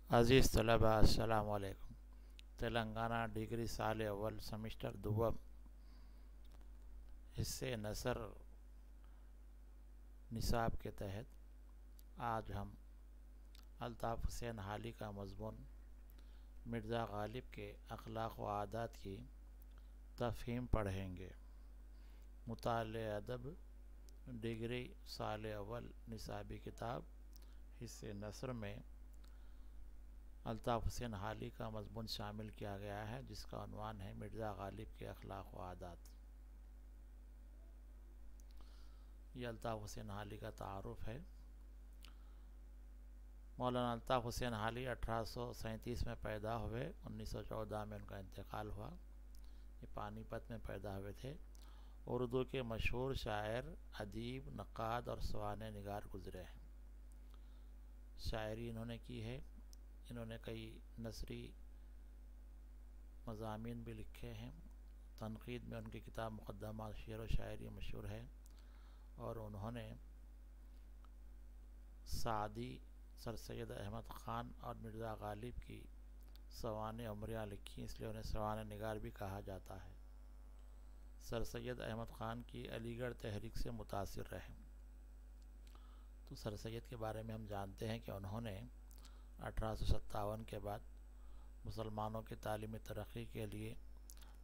عزیز طلباء السلام علیکم۔ تلنگانہ ڈگری سال اول سمسٹر دوم حصے نثر نصاب کے تحت آج ہم الطاف حسین حالی کا مضمون مرزا غالب کے اخلاق و عادات کی تفہیم پڑھیں گے۔ مطالعہ ادب ڈگری سال اول نصابی کتاب حصے نثر میں الطاف حسین حالی کا مضمون شامل کیا گیا ہے، جس کا عنوان ہے مرزا غالب کے اخلاق و عادات۔ یہ الطاف حسین حالی کا تعارف ہے۔ مولانا الطاف حسین حالی 1837 میں پیدا ہوئے، 1914 میں ان کا انتقال ہوا۔ یہ پانی پت میں پیدا ہوئے تھے۔ اردو کے مشہور شاعر، ادیب، نقاد اور سوانح نگار گزرے ہیں۔ شاعری انہوں نے کی ہے۔ انہوں نے کئی نثری مضامین بھی لکھے ہیں۔ تنقید میں ان کی کتاب مقدمہ شعر و شاعری مشہور ہے، اور انہوں نے سعدی، سر سید احمد خان اور مرزا غالب کی سوانح عمریاں لکھی، اس لیے انہیں سوانح نگار بھی کہا جاتا ہے۔ سر سید احمد خان کی علی گڑھ تحریک سے متاثر رہے۔ تو سر سید کے بارے میں ہم جانتے ہیں کہ انہوں نے 1857 کے بعد مسلمانوں کی تعلیمی ترقی کے لیے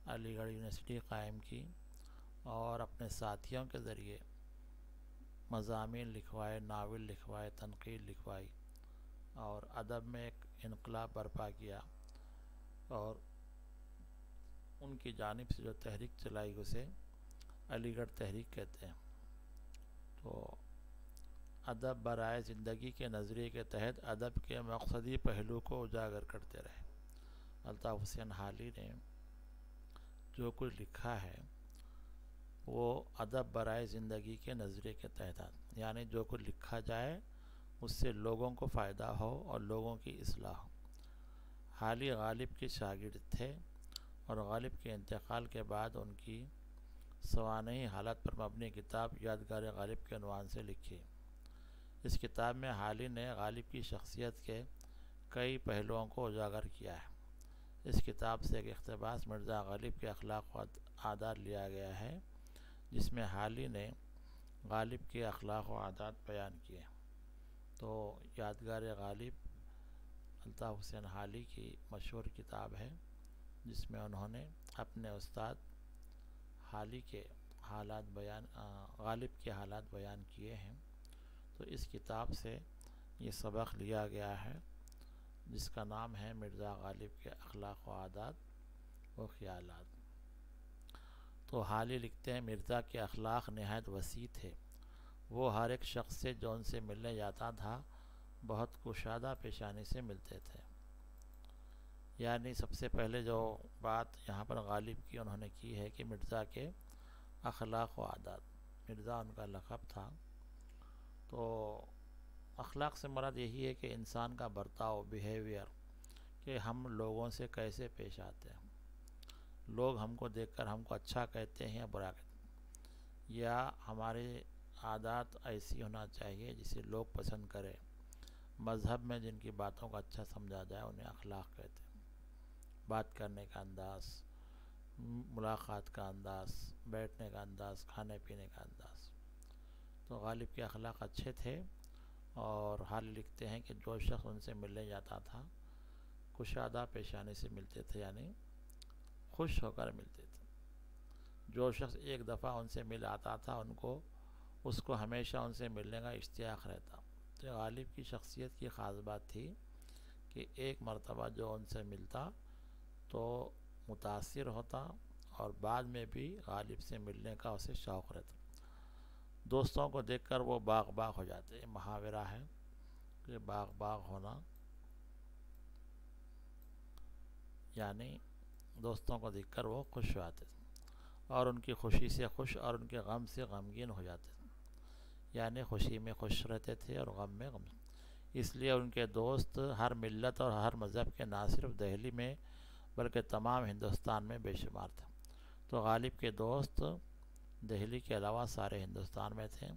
علی گڑھ یونیورسٹی قائم کی، اور اپنے ساتھیوں کے ذریعے مضامین لکھوائے، ناول لکھوائے، تنقید لکھوائی، اور ادب میں ایک انقلاب برپا کیا، اور ان کی جانب سے جو تحریک چلائی اسے علی گڑھ تحریک کہتے ہیں۔ تو ادب برائے زندگی کے نظریے کے تحت ادب کے مقصدی پہلو کو اجاگر کرتے رہے۔ الطاف حسین حالی نے جو کچھ لکھا ہے وہ ادب برائے زندگی کے نظریے کے تحت، یعنی جو کچھ لکھا جائے اس سے لوگوں کو فائدہ ہو اور لوگوں کی اصلاح ہو۔ حالی غالب کے شاگرد تھے، اور غالب کے انتقال کے بعد ان کی سوانحی حالت پر مبنی کتاب یادگار غالب کے عنوان سے لکھی۔ اس کتاب میں حالی نے غالب کی شخصیت کے کئی پہلوؤں کو اجاگر کیا ہے۔ اس کتاب سے ایک اقتباس مرزا غالب کے اخلاق و عادات لیا گیا ہے، جس میں حالی نے غالب کے اخلاق و عادات بیان کیے۔ تو یادگار غالب الطاف حسین حالی کی مشہور کتاب ہے، جس میں انہوں نے اپنے استاد حالی کے غالب کے حالات بیان کیے ہیں۔ تو اس کتاب سے یہ سبق لیا گیا ہے، جس کا نام ہے مرزا غالب کے اخلاق و عادات و خیالات۔ تو حالی لکھتے ہیں، مرزا کے اخلاق نہایت وسیع تھے۔ وہ ہر ایک شخص سے جو ان سے ملنے جاتا تھا بہت کشادہ پیشانی سے ملتے تھے۔ یعنی سب سے پہلے جو بات یہاں پر غالب کی انہوں نے کی ہے کہ مرزا کے اخلاق و عادات، مرزا ان کا لقب تھا۔ تو اخلاق سے مراد یہی ہے کہ انسان کا برتاؤ، بیہیویئر، کہ ہم لوگوں سے کیسے پیش آتے ہیں۔ لوگ ہم کو دیکھ کر ہم کو اچھا کہتے ہیں یا برا کہتے ہیں، یا ہمارے عادات ایسی ہونا چاہیے جسے لوگ پسند کریں۔ مذہب میں جن کی باتوں کو اچھا سمجھا جائے انہیں اخلاق کہتے ہیں۔ بات کرنے کا انداز، ملاقات کا انداز، بیٹھنے کا انداز، کھانے پینے کا انداز۔ تو غالب کے اخلاق اچھے تھے، اور حالی لکھتے ہیں کہ جو شخص ان سے ملنے جاتا تھا کشادہ پیشانی سے ملتے تھے، یعنی خوش ہو کر ملتے تھے۔ جو شخص ایک دفعہ ان سے مل آتا تھا اس کو ہمیشہ ان سے ملنے کا اشتیاق رہتا۔ تو غالب کی شخصیت کی خاص بات تھی کہ ایک مرتبہ جو ان سے ملتا تو متاثر ہوتا، اور بعد میں بھی غالب سے ملنے کا اسے شوق رہتا۔ دوستوں کو دیکھ کر وہ باغ باغ ہو جاتے۔ یہ محاورہ ہے کہ باغ باغ ہونا، یعنی دوستوں کو دیکھ کر وہ خوش ہو جاتے تھے، اور ان کی خوشی سے خوش اور ان کے غم سے غمگین ہو جاتے تھے، یعنی خوشی میں خوش رہتے تھے اور غم میں غم۔ اس لیے ان کے دوست ہر ملت اور ہر مذہب کے نہ صرف دہلی میں بلکہ تمام ہندوستان میں بے شمار تھے۔ تو غالب کے دوست دہلی کے علاوہ سارے ہندوستان میں تھے۔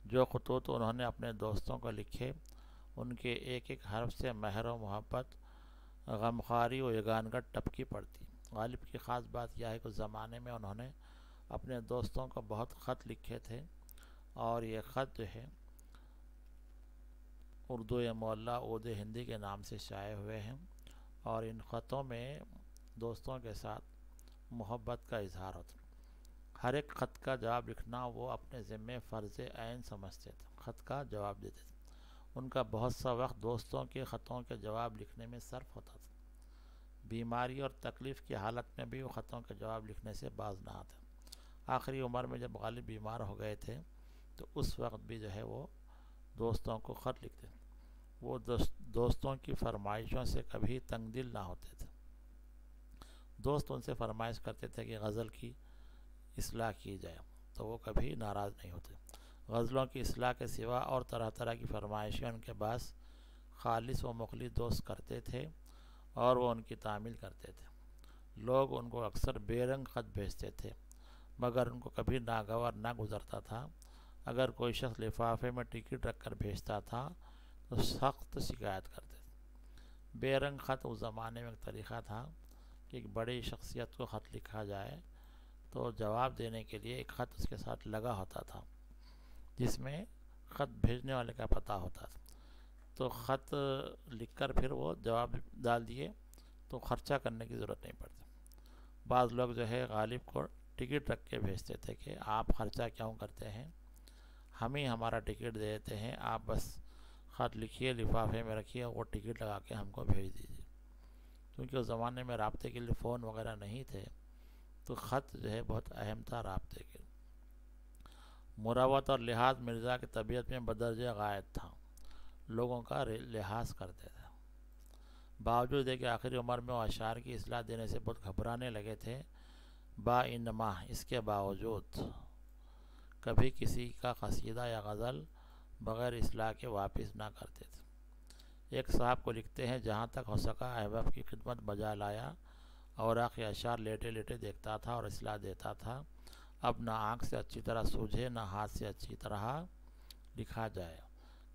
جو خطوط انہوں نے اپنے دوستوں کو لکھے ان کے ایک ایک حرف سے مہر و محبت، غمخواری و یگانگت ٹپکی پڑتی۔ غالب کی خاص بات یہ ہے کہ اس زمانے میں انہوں نے اپنے دوستوں کو بہت خط لکھے تھے، اور یہ خط جو ہے اردو معلیٰ اود ہندی کے نام سے شائع ہوئے ہیں، اور ان خطوں میں دوستوں کے ساتھ محبت کا اظہار ہوتا۔ ہر ایک خط کا جواب لکھنا وہ اپنے ذمے فرض عین سمجھتے تھے، خط کا جواب دیتے تھے۔ ان کا بہت سا وقت دوستوں کے خطوں کے جواب لکھنے میں صرف ہوتا تھا۔ بیماری اور تکلیف کی حالت میں بھی وہ خطوں کے جواب لکھنے سے باز نہ آتے۔ آخری عمر میں جب غالب بیمار ہو گئے تھے تو اس وقت بھی جو ہے وہ دوستوں کو خط لکھتے تھے۔ وہ دوستوں کی فرمائشوں سے کبھی تنگ دل نہ ہوتے تھے۔ دوست ان سے فرمائش کرتے تھے کہ غزل کی اصلاح کی جائے تو وہ کبھی ناراض نہیں ہوتے۔ غزلوں کی اصلاح کے سوا اور طرح طرح کی فرمائشیں ان کے پاس خالص و مخلص دوست کرتے تھے، اور وہ ان کی تعمیل کرتے تھے۔ لوگ ان کو اکثر بے رنگ خط بھیجتے تھے، مگر ان کو کبھی ناگوار نہ گزرتا تھا۔ اگر کوئی شخص لفافے میں ٹکٹ رکھ کر بھیجتا تھا تو سخت شکایت کرتے تھے۔ بے رنگ خط اس زمانے میں ایک طریقہ تھا کہ ایک بڑی شخصیت کو خط لکھا جائے تو جواب دینے کے لیے ایک خط اس کے ساتھ لگا ہوتا تھا جس میں خط بھیجنے والے کا پتہ ہوتا تھا، تو خط لکھ کر پھر وہ جواب ڈال دیے تو خرچہ کرنے کی ضرورت نہیں پڑتی۔ بعض لوگ جو ہے غالب کو ٹکٹ رکھ کے بھیجتے تھے کہ آپ خرچہ کیوں کرتے ہیں، ہم ہی ہمارا ٹکٹ دے دیتے ہیں، آپ بس خط لکھیے، لفافے میں رکھیے، وہ ٹکٹ لگا کے ہم کو بھیج دیجیے۔ کیونکہ اس زمانے میں رابطے کے لیے فون وغیرہ نہیں تھے، تو خط جو ہے بہت اہم تھا رابطے کے۔ مروت اور لحاظ مرزا کی طبیعت میں بدرجہ غائب تھا، لوگوں کا لحاظ کرتے تھے۔ باوجود ہے کہ آخری عمر میں وہ اشعار کی اصلاح دینے سے بہت گھبرانے لگے تھے، انما اس کے باوجود کبھی کسی کا قصیدہ یا غزل بغیر اصلاح کے واپس نہ کرتے تھے۔ ایک صاحب کو لکھتے ہیں، جہاں تک ہو سکا احباب کی خدمت بجا لایا، اوراق اشعار لیٹے لیٹے دیکھتا تھا اور اصلاح دیتا تھا۔ اب نہ آنکھ سے اچھی طرح سوجھے، نہ ہاتھ سے اچھی طرح لکھا جائے۔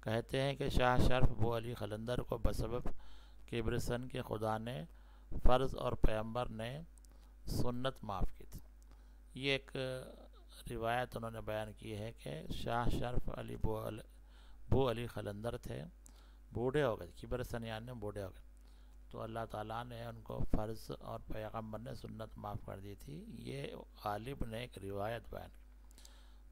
کہتے ہیں کہ شاہ شرف بو علی قلندر کو بسبب کبر سن کے خدا نے فرض اور پیغمبر نے سنت معاف کی تھی۔ یہ ایک روایت انہوں نے بیان کی ہے کہ شاہ شرف بو علی قلندر تھے، بوڑھے ہو گئے، کبر سن یعنی بوڑھے ہو گئے، تو اللہ تعالیٰ نے ان کو فرض اور پیغمبر نے سنت معاف کر دی تھی۔ یہ غالب نے ایک روایت بیان کی۔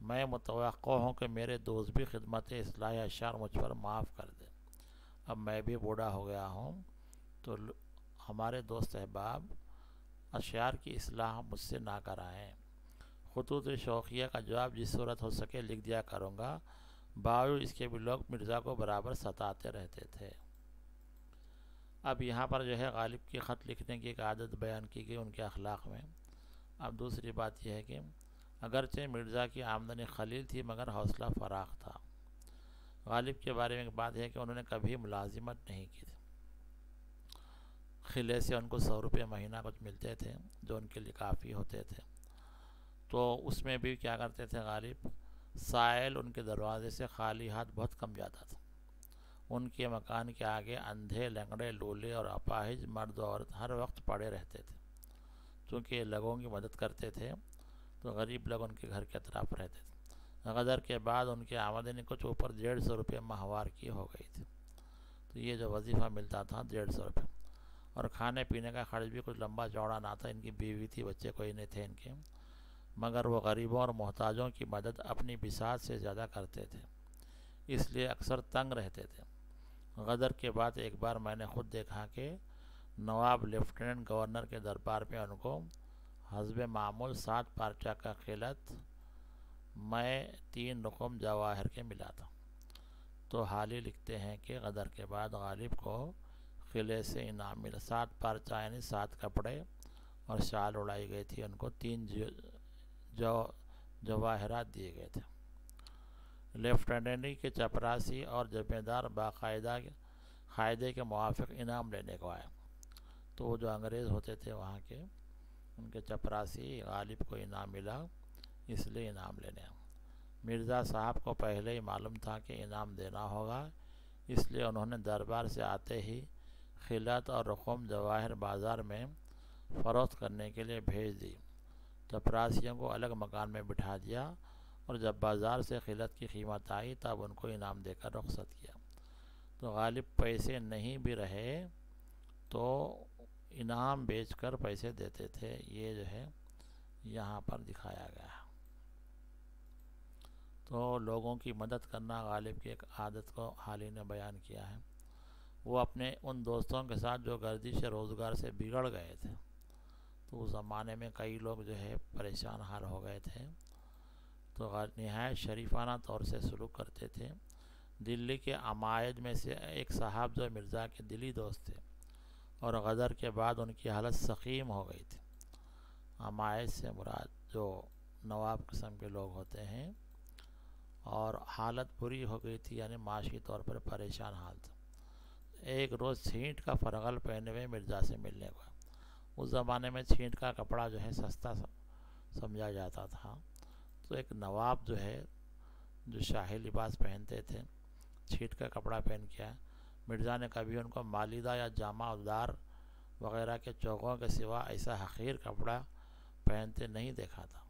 میں متوقع ہوں کہ میرے دوست بھی خدمت اصلاح اشعار مجھ پر معاف کر دیں۔ اب میں بھی بوڑھا ہو گیا ہوں تو ہمارے دوست احباب اشعار کی اصلاح مجھ سے نہ کرائیں۔ خطوط شوقیہ کا جواب جس صورت ہو سکے لکھ دیا کروں گا۔ باوجود اس کے بھی لوگ مرزا کو برابر ستاتے رہتے تھے۔ اب یہاں پر جو ہے غالب کی خط لکھنے کی ایک عادت بیان کی گئی ان کے اخلاق میں۔ اب دوسری بات یہ ہے کہ اگرچہ مرزا کی آمدنی قلیل تھی مگر حوصلہ فراخ تھا۔ غالب کے بارے میں ایک بات ہے کہ انہوں نے کبھی ملازمت نہیں کی تھی۔ خلے سے ان کو 100 روپے مہینہ کچھ ملتے تھے جو ان کے لیے کافی ہوتے تھے، تو اس میں بھی کیا کرتے تھے غالب، سائل ان کے دروازے سے خالی ہاتھ بہت کم جاتا تھا۔ ان کے مکان کے آگے اندھے، لنگڑے، لولے اور اپاہج مرد و عورت ہر وقت پڑے رہتے تھے۔ چونکہ لوگوں کی مدد کرتے تھے تو غریب لوگ ان کے گھر کے اطراف رہتے تھے۔ غدر کے بعد ان کی آمدنی کچھ اوپر 150 روپے ماہوار کی ہو گئی تھی، تو یہ جو وظیفہ ملتا تھا 150 روپے، اور کھانے پینے کا خرچ بھی کچھ لمبا چوڑا نہ تھا۔ ان کی بیوی تھی، بچے کوئی نہیں تھے ان کے، مگر وہ غریبوں اور محتاجوں کی مدد اپنی بساط سے زیادہ کرتے تھے، اس لیے اکثر تنگ رہتے تھے۔ غدر کے بعد ایک بار میں نے خود دیکھا کہ نواب لیفٹیننٹ گورنر کے دربار میں ان کو حسب معمول 7 پارچہ کا خلعت میں 3 رقم جواہر کے ملا تھا۔ تو حالی لکھتے ہیں کہ غدر کے بعد غالب کو قلعے سے انعام ملا، 7 پارچہ یعنی 7 کپڑے اور شال اڑائی گئی تھی، ان کو 3 جواہرات دیے گئے تھے۔ لیفٹیننٹ کے چپراسی اور جمیدار باقاعدہ قاعدے کے موافق انعام لینے کو آئے، تو وہ جو انگریز ہوتے تھے وہاں کے، ان کے چپراسی غالب کو انعام ملا، اس لیے انعام لینے آئے۔ مرزا صاحب کو پہلے ہی معلوم تھا کہ انعام دینا ہوگا، اس لیے انہوں نے دربار سے آتے ہی خلعت اور رقم جواہر بازار میں فروخت کرنے کے لیے بھیج دی۔ چپراسیوں کو الگ مکان میں بٹھا دیا اور جب بازار سے خلعت کی قیمت آئی تب ان کو انعام دے کر رخصت کیا۔ تو غالب پیسے نہیں بھی رہے تو انعام بیچ کر پیسے دیتے تھے، یہ جو ہے یہاں پر دکھایا گیا ہے۔ تو لوگوں کی مدد کرنا غالب کی ایک عادت کو حال ہی نے بیان کیا ہے۔ وہ اپنے ان دوستوں کے ساتھ جو گردش روزگار سے بگڑ گئے تھے، تو اس زمانے میں کئی لوگ جو ہے پریشان حال ہو گئے تھے، تو نہایت شریفانہ طور سے سلوک کرتے تھے۔ دلی کے عمائد میں سے ایک صاحب جو مرزا کے دلی دوست تھے اور غدر کے بعد ان کی حالت سقیم ہو گئی تھی۔ عمائد سے مراد جو نواب قسم کے لوگ ہوتے ہیں، اور حالت بری ہو گئی تھی، یعنی معاشی طور پر پریشان حال تھا۔ ایک روز چھینٹ کا فرغل پہنے ہوئے مرزا سے ملنے کو، اس زمانے میں چھینٹ کا کپڑا جو ہے سستا سمجھا جاتا تھا، تو ایک نواب جو ہے جو شاہی لباس پہنتے تھے، چھینٹ کا کپڑا پہن کے مرزا نے کبھی ان کو مالیدہ یا جامہ دار وغیرہ کے چوکوں کے سوا ایسا حقیر کپڑا پہنتے نہیں دیکھا تھا۔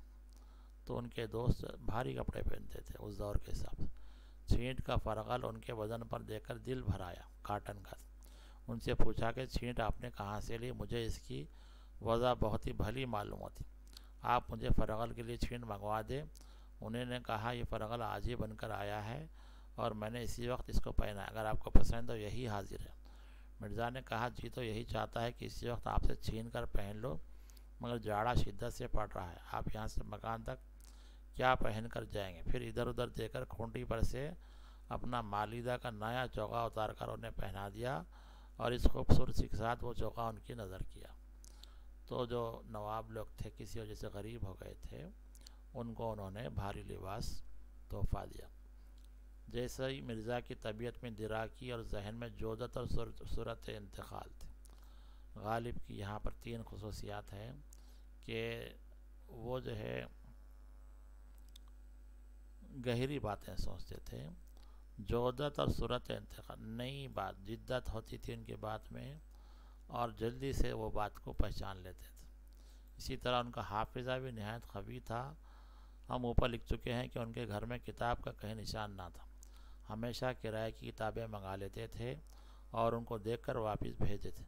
تو ان کے دوست بھاری کپڑے پہنتے تھے اس دور کے حساب سے۔ چھینٹ کا فرغل ان کے بدن پر دیکھ کر دل بھر آیا، کاٹن کا۔ ان سے پوچھا کہ چھینٹ آپ نے کہاں سے لی؟ مجھے اس کی وضع بہت ہی بھلی معلوم ہوتی، آپ مجھے فرغل کے لیے چھینٹ منگوا دیں۔ انہوں نے کہا یہ فرغل آج ہی بن کر آیا ہے اور میں نے اسی وقت اس کو پہنا ہے، اگر آپ کو پسند ہو یہی حاضر ہے۔ مرزا نے کہا جی تو یہی چاہتا ہے کہ اسی وقت آپ سے چھین کر پہن لو، مگر جاڑا شدت سے پڑ رہا ہے، آپ یہاں سے مکان تک کیا پہن کر جائیں گے؟ پھر ادھر ادھر دے کر کھونٹی پر سے اپنا مالیدہ کا نیا چوکا اتار کر انہیں پہنا دیا اور اس خوبصورتی کے ساتھ وہ چوکا ان کی نظر کیا۔ تو جو نواب لوگ تھے کسی وجہ سے غریب ہو گئے تھے، ان کو انہوں نے بھاری لباس تحفہ دیا۔ جیسے ہی مرزا کی طبیعت میں دراکی اور ذہن میں جودت اور صورت انتقال تھی۔ غالب کی یہاں پر 3 خصوصیات ہیں کہ وہ جو ہے گہری باتیں سوچتے تھے، جودت اور صورت انتقال، نئی بات، جدت ہوتی تھی ان کی بات میں اور جلدی سے وہ بات کو پہچان لیتے تھے۔ اسی طرح ان کا حافظہ بھی نہایت قوی تھا۔ ہم اوپر لکھ چکے ہیں کہ ان کے گھر میں کتاب کا کہیں نشان نہ تھا، ہمیشہ کرائے کی کتابیں منگا لیتے تھے اور ان کو دیکھ کر واپس بھیجتے تھے،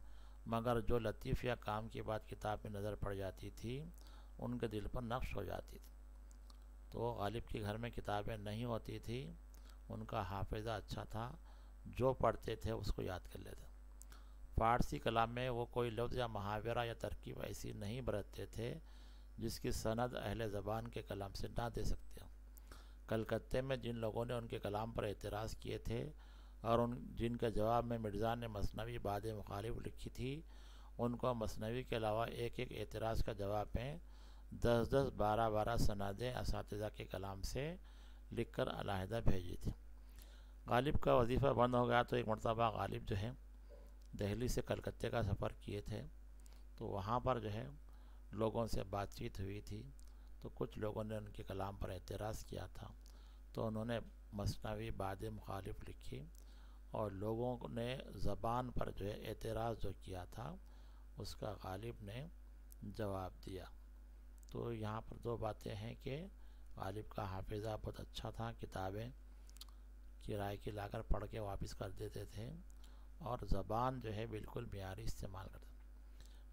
مگر جو لطیف یا کام کی بات کتاب میں نظر پڑ جاتی تھی ان کے دل پر نقش ہو جاتی تھی۔ تو غالب کے گھر میں کتابیں نہیں ہوتی تھی، ان کا حافظہ اچھا تھا، جو پڑھتے تھے اس کو یاد کر لیتے۔ فارسی کلام میں وہ کوئی لفظ یا محاورہ یا ترکیب ایسی نہیں برتتے تھے جس کی سند اہل زبان کے کلام سے نہ دے سکتے ہوں۔ کلکتے میں جن لوگوں نے ان کے کلام پر اعتراض کیے تھے اور جن کے جواب میں مرزا نے مثنوی بعد مخالف لکھی تھی، ان کو مثنوی کے علاوہ ایک ایک اعتراض کا جواب میں 10 12 سندیں اساتذہ کے کلام سے لکھ کر علیحدہ بھیجی تھی۔ غالب کا وظیفہ بند ہو گیا تو ایک مرتبہ غالب جو ہے دہلی سے کلکتے کا سفر کیے تھے، تو وہاں پر جو ہے لوگوں سے بات چیت ہوئی تھی، تو کچھ لوگوں نے ان کے کلام پر اعتراض کیا تھا، تو انہوں نے مثنوی بعد مخالف لکھی اور لوگوں نے زبان پر جو ہے اعتراض جو کیا تھا اس کا غالب نے جواب دیا۔ تو یہاں پر 2 باتیں ہیں کہ غالب کا حافظہ بہت اچھا تھا، کتابیں کرائے کی لا کر پڑھ کے واپس کر دیتے تھے اور زبان جو ہے بالکل معیاری استعمال کرتے تھے۔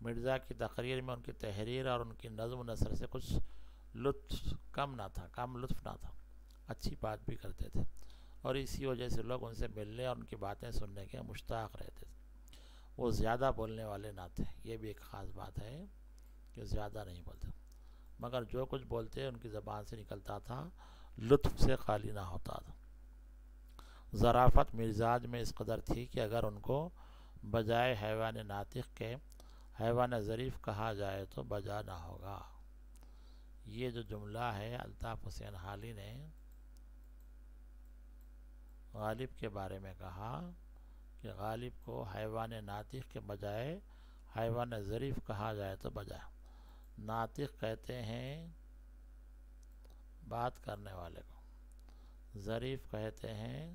مرزا کی تقریر میں ان کی تحریر اور ان کی نظم و نثر سے کچھ لطف کم لطف نہ تھا، اچھی بات بھی کرتے تھے اور اسی وجہ سے لوگ ان سے ملنے اور ان کی باتیں سننے کے مشتاق رہتے تھے۔ وہ زیادہ بولنے والے نہ تھے، یہ بھی ایک خاص بات ہے کہ زیادہ نہیں بولتے، مگر جو کچھ بولتے ان کی زبان سے نکلتا تھا لطف سے خالی نہ ہوتا تھا۔ ظرافت مزاج میں اس قدر تھی کہ اگر ان کو بجائے حیوان ناطق کے حیوان ظریف کہا جائے تو بجا نہ ہوگا۔ یہ جو جملہ ہے الطاف حسین حالی نے غالب کے بارے میں کہا کہ غالب کو حیوان ناطق کے بجائے حیوان ظریف کہا جائے تو بجا۔ ناطق کہتے ہیں بات کرنے والے کو، ظریف کہتے ہیں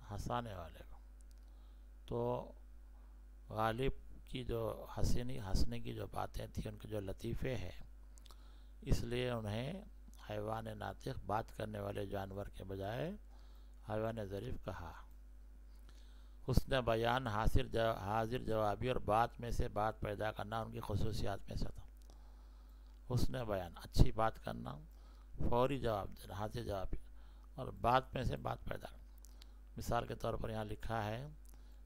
ہنسانے والے کو۔ تو غالب کی جو ہنسنے کی جو باتیں تھیں، ان کے جو لطیفے ہیں، اس لیے انہیں حیوان ناطق، بات کرنے والے جانور کے بجائے حیوان ظریف کہا۔ حسن بیان، حاضر جوابی اور بات میں سے بات پیدا کرنا ان کی خصوصیات میں سے تھا۔ حسن بیان، اچھی بات کرنا، فوری جواب دینا، حاضر جوابی، اور بات میں سے بات پیدا کرنا۔ مثال کے طور پر یہاں لکھا ہے،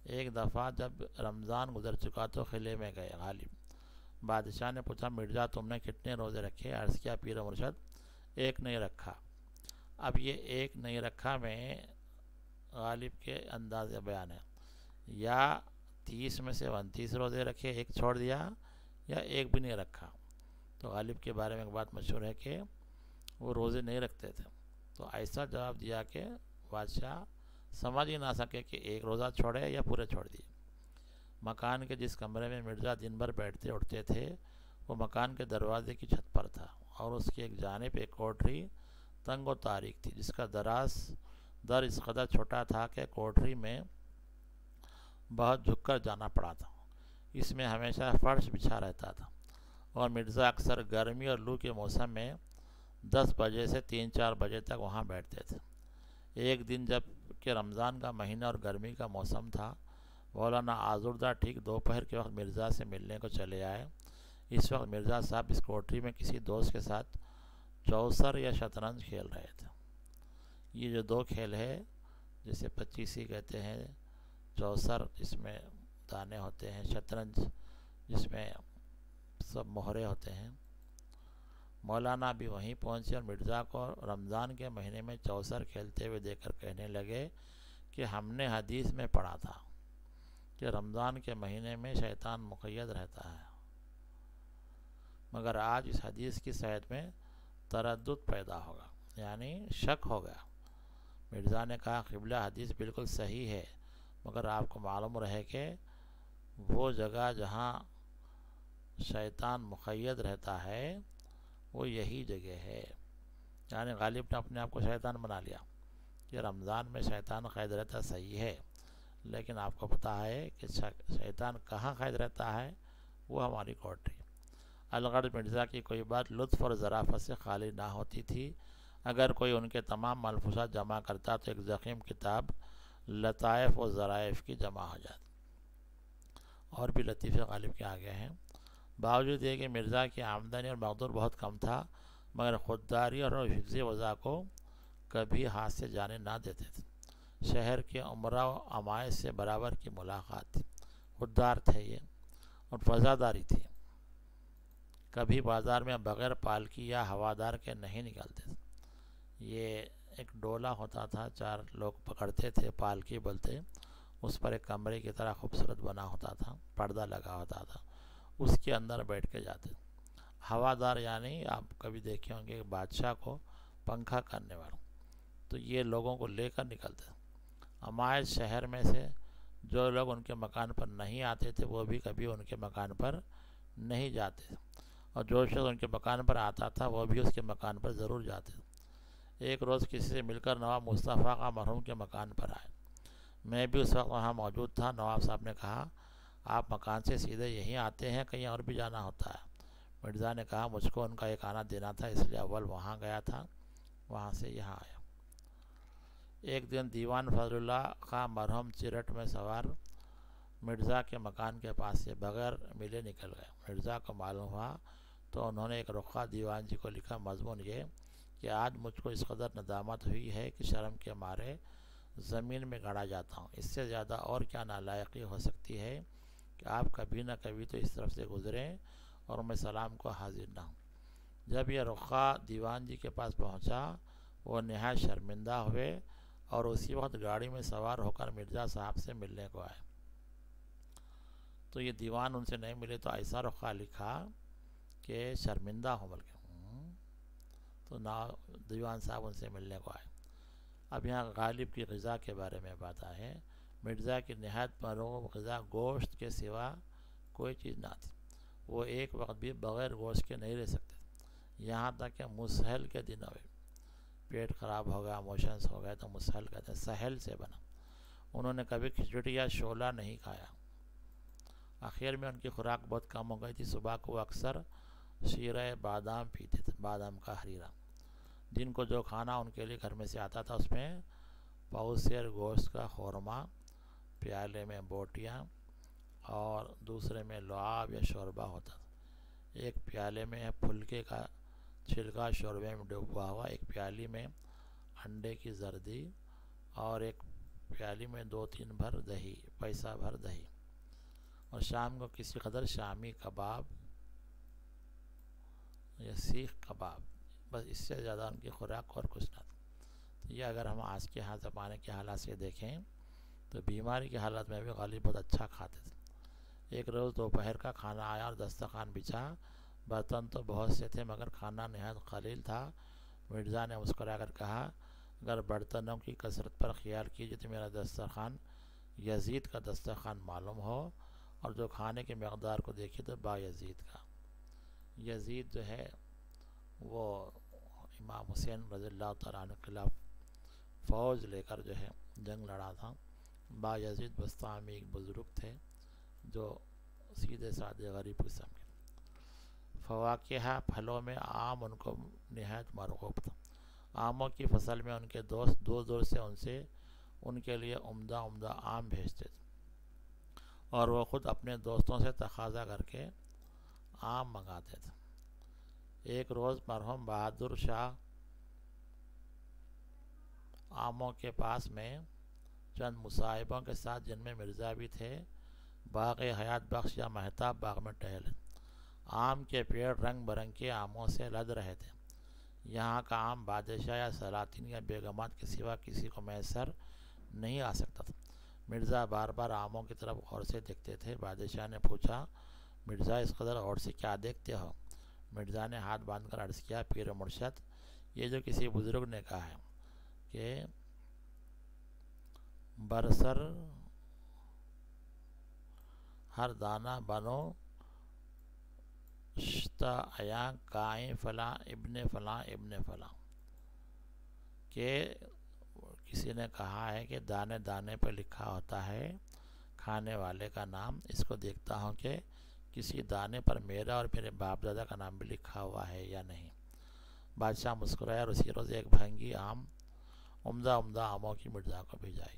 ایک دفعہ جب رمضان گزر چکا تو قلعے میں گئے غالب۔ بادشاہ نے پوچھا، مرزا تم نے کتنے روزے رکھے؟ عرض کیا پیر مرشد، ایک نہیں رکھا۔ اب یہ ایک نہیں رکھا میں غالب کے انداز بیان ہے، یا 30 میں سے 29 روزے رکھے، ایک چھوڑ دیا، یا ایک بھی نہیں رکھا۔ تو غالب کے بارے میں ایک بات مشہور ہے کہ وہ روزے نہیں رکھتے تھے۔ تو ایسا جواب دیا کہ بادشاہ سمجھ ہی نہ سکے کہ ایک روزہ چھوڑے یا پورے چھوڑ دیے۔ مکان کے جس کمرے میں مرزا دن بھر بیٹھتے اٹھتے تھے وہ مکان کے دروازے کی چھت پر تھا، اور اس کی ایک جانب ایک کوٹری تنگ و تاریک تھی، جس کا در اس قدر چھوٹا تھا کہ کوٹری میں بہت جھک کر جانا پڑا تھا۔ اس میں ہمیشہ فرش بچھا رہتا تھا، اور مرزا اکثر گرمی اور لو کے موسم میں 10 بجے سے 3-4 بجے تک وہاں بیٹھتے تھے۔ ایک دن جب کہ رمضان کا مہینہ اور گرمی کا موسم تھا، مولانا آزردہ ٹھیک دوپہر کے وقت مرزا سے ملنے کو چلے آئے۔ اس وقت مرزا صاحب اس کوٹری میں کسی دوست کے ساتھ چوسر یا شطرنج کھیل رہے تھے۔ یہ جو دو کھیل ہے، جسے 25 کہتے ہیں، چوسر جس میں دانے ہوتے ہیں، شطرنج جس میں سب مہرے ہوتے ہیں۔ مولانا بھی وہیں پہنچے اور مرزا کو رمضان کے مہینے میں چوسر کھیلتے ہوئے دیکھ کر کہنے لگے کہ ہم نے حدیث میں پڑھا تھا کہ رمضان کے مہینے میں شیطان مقید رہتا ہے، مگر آج اس حدیث کی صحت میں تردد پیدا ہوگا، یعنی شک ہو گیا۔ مرزا نے کہا، قبلہ حدیث بالکل صحیح ہے، مگر آپ کو معلوم رہے کہ وہ جگہ جہاں شیطان مقید رہتا ہے وہ یہی جگہ ہے۔ یعنی غالب نے اپنے آپ کو شیطان بنا لیا کہ رمضان میں شیطان قید رہتا صحیح ہے، لیکن آپ کو پتہ ہے کہ شیطان کہاں قید رہتا ہے؟ وہ ہماری کوٹری۔ الغرض مرزا کی کوئی بات لطف اور ظرافت سے خالی نہ ہوتی تھی۔ اگر کوئی ان کے تمام ملفوظات جمع کرتا تو ایک ضخیم کتاب لطائف و ظرائف کی جمع ہو جاتی۔ اور بھی لطیفے غالب کے آگے ہیں۔ باوجود یہ کہ مرزا کی آمدنی اور مقدور بہت کم تھا، مگر خودداری اور حفظ وضع کو کبھی ہاتھ سے جانے نہ دیتے تھے۔ شہر کے عمرا و عمائد سے برابر کی ملاقات تھی، خوددار تھے یہ، اور وفاداری تھی۔ کبھی بازار میں بغیر پالکی یا ہوادار کے نہیں نکلتے تھے۔ یہ ایک ڈولا ہوتا تھا، 4 لوگ پکڑتے تھے، پالکی بولتے، اس پر ایک کمرے کی طرح خوبصورت بنا ہوتا تھا، پردہ لگا ہوتا تھا، اس کے اندر بیٹھ کے جاتے۔ ہوادار یعنی آپ کبھی دیکھے ہوں گے بادشاہ کو پنکھا کرنے والا، تو یہ لوگوں کو لے کر نکلتے۔ عمائد شہر میں سے جو لوگ ان کے مکان پر نہیں آتے تھے وہ بھی کبھی ان کے مکان پر نہیں جاتے، اور جو شخص ان کے مکان پر آتا تھا وہ بھی اس کے مکان پر ضرور جاتے تھے۔ ایک روز کسی سے مل کر نواب مصطفیٰ کا مرحوم کے مکان پر آئے۔ میں بھی اس وقت وہاں موجود تھا۔ نواب صاحب نے کہا، آپ مکان سے سیدھے یہیں آتے ہیں، کہیں اور بھی جانا ہوتا ہے؟ مرزا نے کہا، مجھ کو ان کا ایک آنا دینا تھا، اس لیے اول وہاں گیا تھا، وہاں سے یہاں آیا۔ ایک دن دیوان فضل اللہ خان مرحوم چرٹ میں سوار مرزا کے مکان کے پاس سے بغیر ملے نکل گئے۔ مرزا کو معلوم ہوا تو انہوں نے ایک رخہ دیوان جی کو لکھا، مضمون یہ کہ آج مجھ کو اس قدر ندامت ہوئی ہے کہ شرم کے مارے زمین میں گڑا جاتا ہوں۔ اس سے زیادہ اور کیا نالائقی ہو سکتی ہے کہ آپ کبھی نہ کبھی تو اس طرف سے گزریں اور میں سلام کو حاضر نہ ہوں۔ جب یہ رخہ دیوان جی کے پاس پہنچا وہ نہایت شرمندہ ہوئے اور اسی وقت گاڑی میں سوار ہو کر مرزا صاحب سے ملنے کو آئے۔ تو یہ دیوان ان سے نہیں ملے تو ایسا رخہ لکھا کہ شرمندہ ہو، بلکہ تو دیوان صاحب ان سے ملنے کو آئے۔ اب یہاں غالب کی غذا کے بارے میں بات ہے۔ مرزا کی نہایت مرغوب غذا گوشت کے سوا کوئی چیز نہ تھی۔ وہ ایک وقت بھی بغیر گوشت کے نہیں رہ سکتے، یہاں تک کہ مسحل کے دنوں میں پیٹ خراب ہو گیا، موشنز ہو گئے تو مسحل کہتے ہیں، سحل سے بنا، انہوں نے کبھی کھچڑی یا شولہ نہیں کھایا۔ آخر میں ان کی خوراک بہت کم ہو گئی تھی۔ صبح کو وہ اکثر شیرہ بادام پیتے تھے، بادام کا حریرہ، جن کو جو کھانا ان کے لیے گھر میں سے آتا تھا اس میں پاؤسیر گوشت کا خورمہ، پیالے میں بوٹیاں اور دوسرے میں لعاب یا شوربہ ہوتا تھا۔ ایک پیالے میں پھلکے کا چھلکا شوربے میں ڈوبا ہوا، ایک پیالی میں انڈے کی زردی اور ایک پیالی میں 2-3 بھر دہی، پیسہ بھر دہی، اور شام کو کسی قدر شامی کباب یا سیخ کباب، بس اس سے زیادہ ان کی خوراک اور کچھ نہ تھا۔ تو یہ اگر ہم آج کے زمانے کے حالات سے دیکھیں تو بیماری کے حالات میں بھی غالب بہت اچھا کھاتے تھے۔ ایک روز دوپہر کا کھانا آیا اور دسترخوان بچھا، برتن تو بہت سے تھے مگر کھانا نہایت قلیل تھا۔ مرزا نے مسکرا کر کہا، اگر برتنوں کی کثرت پر خیال کیجیے تو میرا دسترخوان یزید کا دسترخوان معلوم ہو، اور جو کھانے کی مقدار کو دیکھیے تو با یزید کا۔ یزید جو ہے وہ امام حسین رضی اللہ تعالیٰ عنہ کے خلاف فوج لے کر جو ہے جنگ لڑا تھا۔ با یزید بستامی ایک بزرگ تھے جو سیدھے سادے غریب قسم کے۔ فواکہ پھلوں میں آم ان کو نہایت مرغوب تھا۔ آموں کی فصل میں ان کے دوست دور دور سے ان کے لیے عمدہ آم بھیجتے تھے، اور وہ خود اپنے دوستوں سے تقاضا کر کے آم منگاتے تھے۔ ایک روز مرحوم بہادر شاہ آموں کے پاس میں چند مصاحبوں کے ساتھ، جن میں مرزا بھی تھے، باغ حیات بخش یا مہتاب باغ میں ٹہلے۔ آم کے پیڑ رنگ برنگ کے آموں سے لد رہے تھے۔ یہاں کا آم بادشاہ یا سلاطین یا بیگمات کے سوا کسی کو میسر نہیں آ سکتا تھا۔ مرزا بار بار آموں کی طرف غور سے دیکھتے تھے۔ بادشاہ نے پوچھا، مرزا اس قدر غور سے کیا دیکھتے ہو؟ مرزا نے ہاتھ باندھ کر عرض کیا، پیر مرشد، یہ جو کسی بزرگ نے کہا ہے کہ برسر ہر دانہ بنو شتا عیاں کائیں فلاں ابن فلاں ابن فلاں، کہ کسی نے کہا ہے کہ دانے دانے پہ لکھا ہوتا ہے کھانے والے کا نام، اس کو دیکھتا ہوں کہ کسی دانے پر میرا اور میرے باپ دادا کا نام بھی لکھا ہوا ہے یا نہیں۔ بادشاہ مسکرایا اور اسی روز ایک بھنگی عمدہ آموں کی مرزا کو بھیجائی۔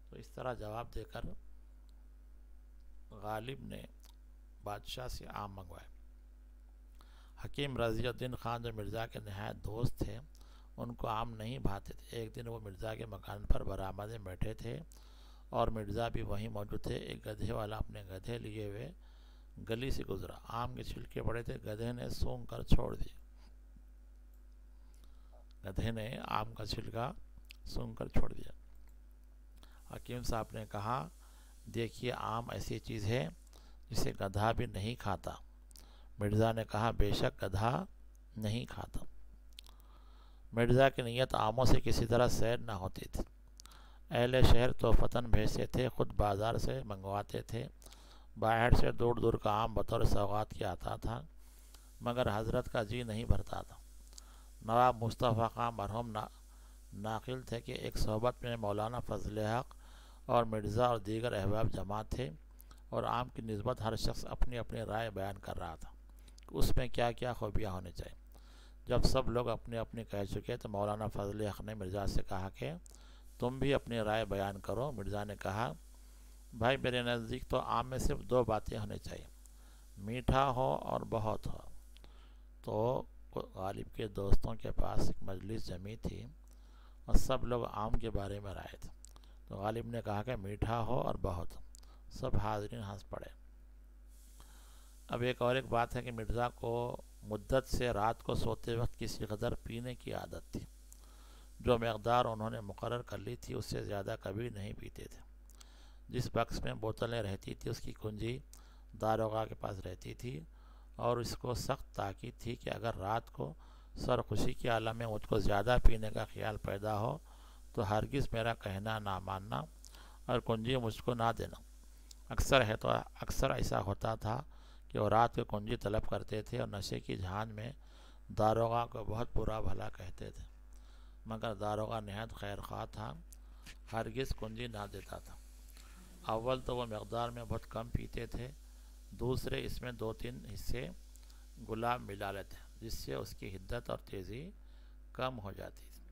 تو اس طرح جواب دے کر غالب نے بادشاہ سے آم منگوائے۔ حکیم رضی الدین خان جو مرزا کے نہایت دوست تھے، ان کو آم نہیں بھاتے تھے۔ ایک دن وہ مرزا کے مکان پر برآمدے میں بیٹھے تھے اور مرزا بھی وہیں موجود تھے۔ ایک گدھے والا اپنے گدھے لیے ہوئے گلی سے گزرا۔ آم کے چھلکے پڑے تھے، گدھے نے سونگھ کر چھوڑ دیے۔ گدھے نے آم کا چھلکا سونگھ کر چھوڑ دیا۔ حکیم صاحب نے کہا، دیکھیے آم ایسی چیز ہے جسے گدھا بھی نہیں کھاتا۔ مرزا نے کہا، بے شک گدھا نہیں کھاتا۔ مرزا کی نیت آموں سے کسی طرح سیر نہ ہوتی تھی۔ اہل شہر تحفتاً بھیجتے تھے، خود بازار سے منگواتے تھے۔ باہر سے دور دور کا آم بطور سوغات کے آتا تھا، مگر حضرت کا جی نہیں بھرتا تھا۔ نواب مصطفیٰ خان مرحوم ناقل تھے کہ ایک صحبت میں مولانا فضل حق اور مرزا اور دیگر احباب جمع تھے، اور آم کی نسبت ہر شخص اپنی اپنی رائے بیان کر رہا تھا کہ اس میں کیا کیا خوبیاں ہونی چاہیے۔ جب سب لوگ اپنی اپنی کہہ چکے تو مولانا فضل حق نے مرزا سے کہا کہ تم بھی اپنی رائے بیان کرو۔ مرزا نے کہا، بھائی میرے نزدیک تو آم میں صرف 2 باتیں ہونی چاہیے، میٹھا ہو اور بہت ہو۔ تو غالب کے دوستوں کے پاس ایک مجلس جمی تھی اور سب لوگ آم کے بارے میں رائے تھے۔ تو غالب نے کہا کہ میٹھا ہو اور بہت ہو۔ سب حاضرین ہنس پڑے۔ اب ایک بات ہے کہ مرزا کو مدت سے رات کو سوتے وقت کسی قدر پینے کی عادت تھی۔ جو مقدار انہوں نے مقرر کر لی تھی اس سے زیادہ کبھی نہیں پیتے تھے۔ جس بکس میں بوتلیں رہتی تھی اس کی کنجی داروغہ کے پاس رہتی تھی، اور اس کو سخت تاکید تھی کہ اگر رات کو سرخوشی کے عالم میں مجھ کو زیادہ پینے کا خیال پیدا ہو تو ہرگز میرا کہنا نہ ماننا اور کنجی مجھ کو نہ دینا۔ اکثر ایسا ہوتا تھا کہ وہ رات کو کنجی طلب کرتے تھے اور نشے کی جھانج میں داروغہ کو بہت برا بھلا کہتے تھے، مگر داروغہ نہایت خیر خواہ تھا ہرگز کنجی نہ دیتا تھا۔ اول تو وہ مقدار میں بہت کم پیتے تھے، دوسرے اس میں 2-3 حصے گلاب ملا لیتے جس سے اس کی حدت اور تیزی کم ہو جاتی تھی۔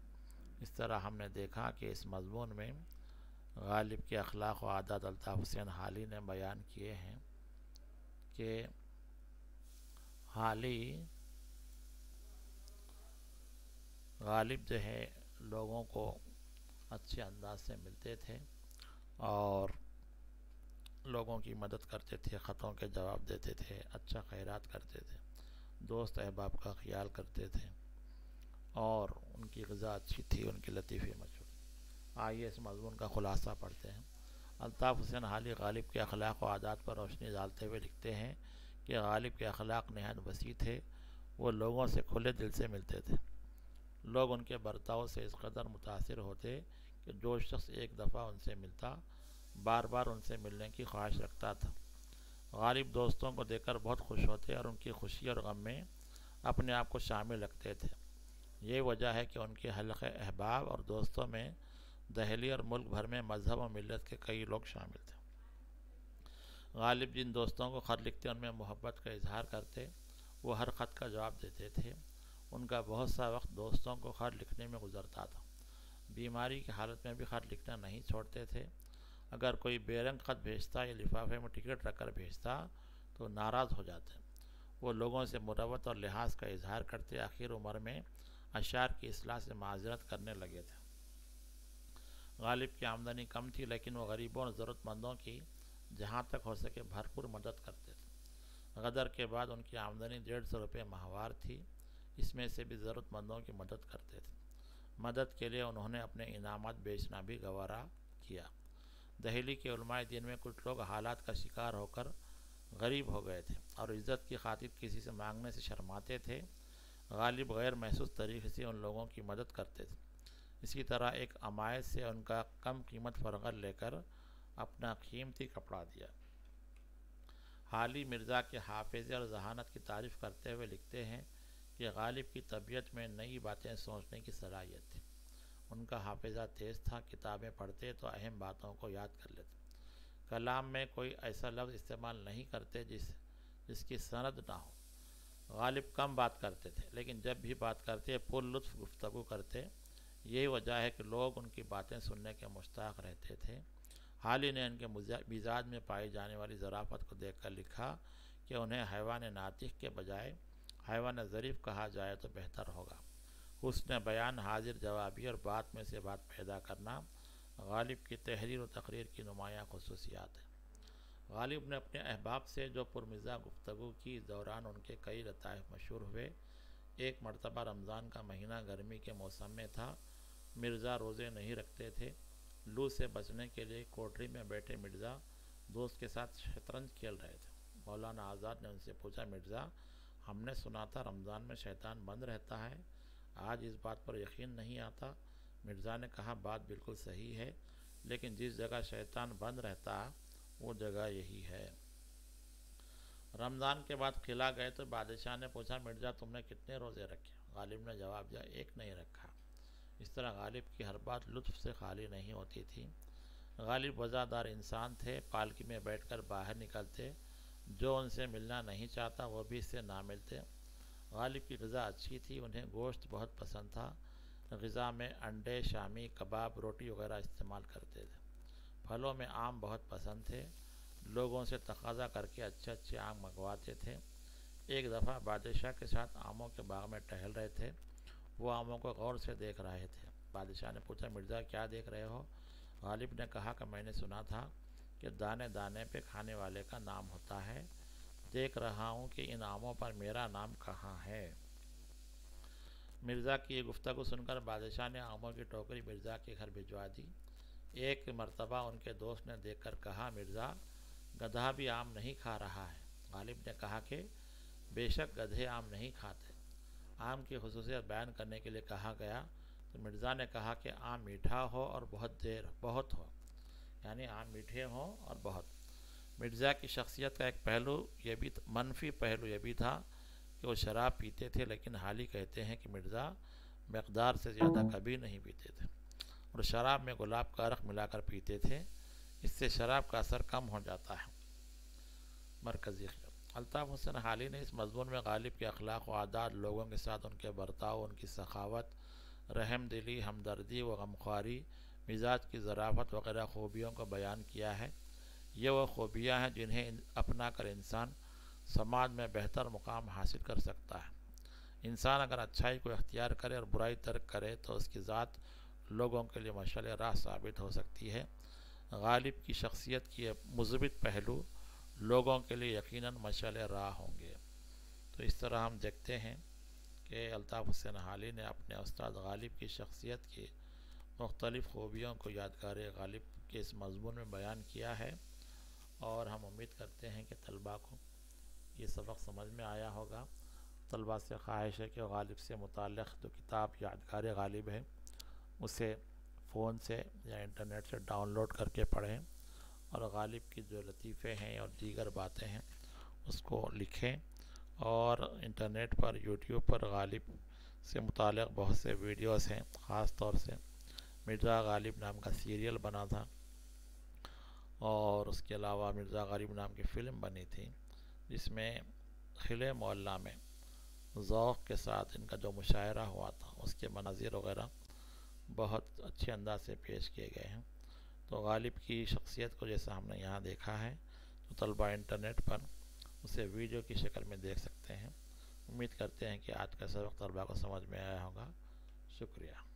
اس طرح ہم نے دیکھا کہ اس مضمون میں غالب کے اخلاق و عادات الطاف حسین حالی نے بیان کیے ہیں کہ غالب جو ہے لوگوں کو اچھے انداز سے ملتے تھے اور لوگوں کی مدد کرتے تھے، خطوں کے جواب دیتے تھے، اچھا خیرات کرتے تھے، دوست احباب کا خیال کرتے تھے اور ان کی غذا اچھی تھی، ان کی لطیفے مشہور۔ آئیے اس مضمون کا خلاصہ پڑھتے ہیں۔ الطاف حسین حالی غالب کے اخلاق و عادات پر روشنی ڈالتے ہوئے لکھتے ہیں کہ غالب کے اخلاق نہایت وسیع تھے، وہ لوگوں سے کھلے دل سے ملتے تھے، لوگ ان کے برتاؤ سے اس قدر متاثر ہوتے کہ جو شخص ایک دفعہ ان سے ملتا بار بار ان سے ملنے کی خواہش رکھتا تھا۔ غالب دوستوں کو دیکھ کر بہت خوش ہوتے اور ان کی خوشی اور غم میں اپنے آپ کو شامل رکھتے تھے۔ یہ وجہ ہے کہ ان کے حلقہ احباب اور دوستوں میں دہلی اور ملک بھر میں مذہب و ملت کے کئی لوگ شامل تھے۔ غالب جن دوستوں کو خط لکھتے ان میں محبت کا اظہار کرتے، وہ ہر خط کا جواب دیتے تھے۔ ان کا بہت سا وقت دوستوں کو خط لکھنے میں گزرتا تھا۔ بیماری کی حالت میں بھی خط لکھنا نہیں چھوڑتے تھے۔ اگر کوئی بے رنگ خط بھیجتا یا لفافے میں ٹکٹ رکھ کر بھیجتا تو ناراض ہو جاتے۔ وہ لوگوں سے مروت اور لحاظ کا اظہار کرتے، آخر عمر میں اشعار کی اصلاح سے معذرت کرنے لگے تھے۔ غالب کی آمدنی کم تھی لیکن وہ غریبوں اور ضرورت مندوں کی جہاں تک ہو سکے بھرپور مدد کرتے تھے۔ غدر کے بعد ان کی آمدنی 150 روپے ماہوار تھی، اس میں سے بھی ضرورت مندوں کی مدد کرتے تھے۔ مدد کے لیے انہوں نے اپنے انعامات بیچنا بھی گوارا کیا۔ دہلی کے علماء دین میں کچھ لوگ حالات کا شکار ہو کر غریب ہو گئے تھے اور عزت کی خاطر کسی سے مانگنے سے شرماتے تھے۔ غالب غیر محسوس طریقے سے ان لوگوں کی مدد کرتے تھے۔ اسی طرح ایک عمائد سے ان کا کم قیمت فرغت لے کر اپنا قیمتی کپڑا دیا۔ حالی مرزا کے حافظے اور ذہانت کی تعریف کرتے ہوئے لکھتے ہیں کہ غالب کی طبیعت میں نئی باتیں سوچنے کی صلاحیت تھی۔ ان کا حافظہ تیز تھا، کتابیں پڑھتے تو اہم باتوں کو یاد کر لیتے۔ کلام میں کوئی ایسا لفظ استعمال نہیں کرتے جس کی سند نہ ہو۔ غالب کم بات کرتے تھے لیکن جب بھی بات کرتے پر لطف گفتگو کرتے، یہی وجہ ہے کہ لوگ ان کی باتیں سننے کے مشتاق رہتے تھے۔ حالی نے ان کے مزاج میں پائی جانے والی ظرافت کو دیکھ کر لکھا کہ انہیں حیوان ناطق کے بجائے حیوان ظریف کہا جائے تو بہتر ہوگا۔ حسن بیان، حاضر جوابی اور بات میں سے بات پیدا کرنا غالب کی تحریر و تقریر کی نمایاں خصوصیات ہیں۔ غالب نے اپنے احباب سے جو پرمزاح گفتگو کی، اس دوران ان کے کئی لطائف مشہور ہوئے۔ ایک مرتبہ رمضان کا مہینہ گرمی کے موسم میں تھا۔ مرزا روزے نہیں رکھتے تھے۔ لو سے بچنے کے لیے کوٹری میں بیٹھے مرزا دوست کے ساتھ شطرنج کھیل رہے تھے۔ مولانا آزاد نے ان سے پوچھا، مرزا ہم نے سنا تھا رمضان میں شیطان بند رہتا ہے، آج اس بات پر یقین نہیں آتا؟ مرزا نے کہا، بات بالکل صحیح ہے، لیکن جس جگہ شیطان بند رہتا وہ جگہ یہی ہے۔ رمضان کے بعد قلعہ گئے تو بادشاہ نے پوچھا، مرزا تم نے کتنے روزے رکھے؟ غالب نے جواب دیا، ایک نہیں رکھا۔ اس طرح غالب کی ہر بات لطف سے خالی نہیں ہوتی تھی۔ غالب وزادار انسان تھے، پالکی میں بیٹھ کر باہر نکلتے، جو ان سے ملنا نہیں چاہتا وہ بھی اس سے نہ ملتے۔ غالب کی غذا اچھی تھی، انہیں گوشت بہت پسند تھا۔ غذا میں انڈے، شامی کباب، روٹی وغیرہ استعمال کرتے تھے۔ پھلوں میں آم بہت پسند تھے، لوگوں سے تقاضا کر کے اچھے اچھے آم منگواتے تھے۔ ایک دفعہ بادشاہ کے ساتھ آموں کے باغ میں ٹہل رہے تھے، وہ آموں کو غور سے دیکھ رہے تھے۔ بادشاہ نے پوچھا، مرزا کیا دیکھ رہے ہو؟ غالب نے کہا کہ میں نے سنا تھا کہ دانے دانے پہ کھانے والے کا نام ہوتا ہے، دیکھ رہا ہوں کہ ان آموں پر میرا نام کہاں ہے۔ مرزا کی یہ گفتگو سن کر بادشاہ نے آموں کی ٹوکری مرزا کے گھر بھجوا دی۔ ایک مرتبہ ان کے دوست نے دیکھ کر کہا، مرزا گدھا بھی آم نہیں کھا رہا ہے۔ غالب نے کہا کہ بے شک گدھے آم نہیں کھاتے۔ آم کی خصوصیت بیان کرنے کے لیے کہا گیا تو مرزا نے کہا کہ آم میٹھا ہو اور بہت ہو، یعنی آم میٹھے ہوں اور بہت۔ مرزا کی شخصیت کا ایک پہلو یہ بھی منفی پہلو یہ بھی تھا کہ وہ شراب پیتے تھے، لیکن حالی کہتے ہیں کہ مرزا مقدار سے زیادہ کبھی نہیں پیتے تھے۔ اور شراب میں گلاب کا عرق ملا کر پیتے تھے، اس سے شراب کا اثر کم ہو جاتا ہے۔ مرکزی خیال: الطاف حسین حالی نے اس مضمون میں غالب کے اخلاق و عادات، لوگوں کے ساتھ ان کے برتاؤ، ان کی سخاوت، رحم دلی، ہمدردی و غمخواری، مزاج کی ظرافت وغیرہ خوبیوں کو بیان کیا ہے۔ یہ وہ خوبیاں ہیں جنہیں اپنا کر انسان سماج میں بہتر مقام حاصل کر سکتا ہے۔ انسان اگر اچھائی کو اختیار کرے اور برائی ترک کرے تو اس کی ذات لوگوں کے لیے مشعل راہ ثابت ہو سکتی ہے۔ غالب کی شخصیت کی مثبت پہلو لوگوں کے لیے یقیناً مشعل راہ ہوں گے۔ تو اس طرح ہم دیکھتے ہیں کہ الطاف حسین حالی نے اپنے استاد غالب کی شخصیت کی مختلف خوبیوں کو یادگار غالب کے اس مضمون میں بیان کیا ہے، اور ہم امید کرتے ہیں کہ طلباء کو یہ سبق سمجھ میں آیا ہوگا۔ طلباء سے خواہش ہے کہ غالب سے متعلق جو کتاب یادگار غالب ہے اسے فون سے یا انٹرنیٹ سے ڈاؤن لوڈ کر کے پڑھیں، اور غالب کی جو لطیفے ہیں اور دیگر باتیں ہیں اس کو لکھیں، اور انٹرنیٹ پر یوٹیوب پر غالب سے متعلق بہت سے ویڈیوز ہیں، خاص طور سے مرزا غالب نام کا سیریل بنا تھا، اور اس کے علاوہ مرزا غالب نام کی فلم بنی تھی جس میں خلے محلہ میں ذوق کے ساتھ ان کا جو مشاعرہ ہوا تھا اس کے مناظر وغیرہ بہت اچھے انداز سے پیش کیے گئے ہیں۔ تو غالب کی شخصیت کو جیسا ہم نے یہاں دیکھا ہے تو طلباء انٹرنیٹ پر اسے ویڈیو کی شکل میں دیکھ سکتے ہیں۔ امید کرتے ہیں کہ آج کا سبق طلباء کو سمجھ میں آیا ہوگا۔ شکریہ۔